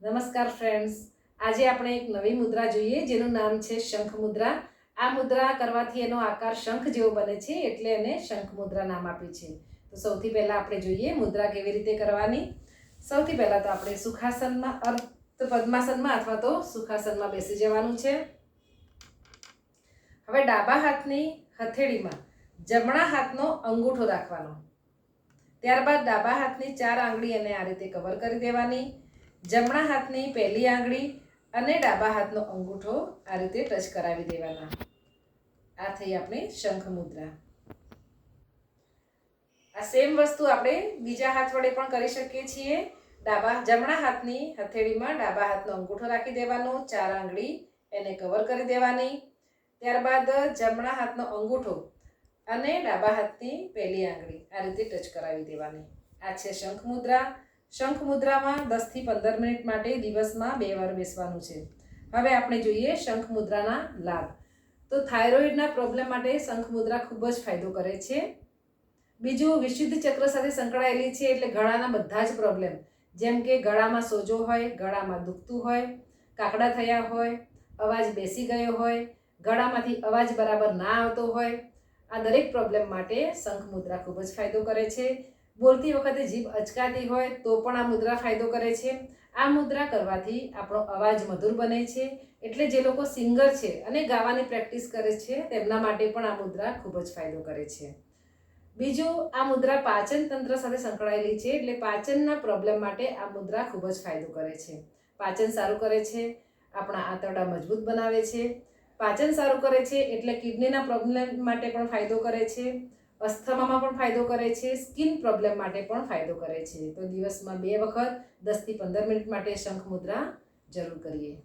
નમસ્કાર ફ્રેન્ડ્સ, આજે આપણે એક નવી મુદ્રા જોઈએ જેનું નામ છે શંખ મુદ્રા. આ મુદ્રા કરવાથી એનો આકાર શંખ જેવો બને છે, એટલે એને શંખ મુદ્રા નામ આપ્યું છે. તો સૌથી પહેલા આપણે જોઈએ મુદ્રા કેવી રીતે કરવાની. સૌથી પહેલા તો આપણે સુખાસનમાં અર્ધ પદ્માસનમાં અથવા તો સુખાસનમાં બેસી જવાનું છે. હવે ડાબા હાથની હથેળીમાં જમણા હાથનો અંગૂઠો રાખવાનો. ત્યારબાદ ડાબા હાથની 4 આંગળી એને આ રીતે કવર કરી દેવાની. જમણા હાથની પહેલી આંગળી અને ડાબા હાથનો અંગૂઠો આ રીતે ટચ કરાવી દેવાના. આ થઈ આપણી શંખ મુદ્રા. આ સેમ વસ્તુ આપણે બીજા હાથ વડે પણ કરી શકીએ છીએ. જમણા હાથની હથેળીમાં ડાબા હાથનો અંગૂઠો રાખી દેવાનો, 4 આંગળી એને કવર કરી દેવાની. ત્યારબાદ જમણા હાથનો અંગૂઠો અને ડાબા હાથની પહેલી આંગળી આ રીતે ટચ કરાવી દેવાની. આ છે શંખ મુદ્રા. શંખ મુદ્રામાં 10 થી 15 મિનિટ માટે દિવસમાં 2 વાર બેસવાનું છે. હવે આપણે જોઈએ શંખ મુદ્રાના લાભ. તો થાઇરોઇડના પ્રોબ્લેમ માટે શંખ મુદ્રા ખૂબ જ ફાયદો કરે છે. બીજું, વિશુદ્ધ ચક્ર સાથે સંકળાયેલી છે, એટલે ગળાના બધા જ પ્રોબ્લેમ, જેમ કે ગળામાં સોજો હોય, ગળામાં દુખતું હોય, કાકડા થયા હોય, અવાજ બેસી ગયો હોય, ગળામાંથી અવાજ બરાબર ના આવતો હોય, આ દરેક પ્રોબ્લેમ માટે શંખ મુદ્રા ખૂબ જ ફાયદો કરે છે. બોલતી વખતે જીભ અચકાતી હોય તો પણ આ મુદ્રા ફાયદો કરે છે. આ મુદ્રા કરવાથી આપણો અવાજ મધુર બને છે, એટલે જે લોકો સિંગર છે અને ગાવાની પ્રેક્ટિસ કરે છે તેમના માટે પણ આ મુદ્રા ખૂબ જ ફાયદો કરે છે. બીજું, આ મુદ્રા પાચન તંત્ર સાથે સંકળાયેલી છે, એટલે પાચનના પ્રોબ્લેમ માટે આ મુદ્રા ખૂબ જ ફાયદો કરે છે. પાચન સારું કરે છે, આપણા આંતરડા મજબૂત બનાવે છે. પાચન સારું કરે છે એટલે કિડનીના પ્રોબ્લેમ માટે પણ ફાયદો કરે છે, અસ્થમામાં પણ ફાયદો કરે છે, સ્કિન પ્રોબ્લેમ માટે પણ ફાયદો કરે છે. તો દિવસમાં 2 વખત 10 થી 15 મિનિટ માટે શંખ મુદ્રા જરૂર કરીએ.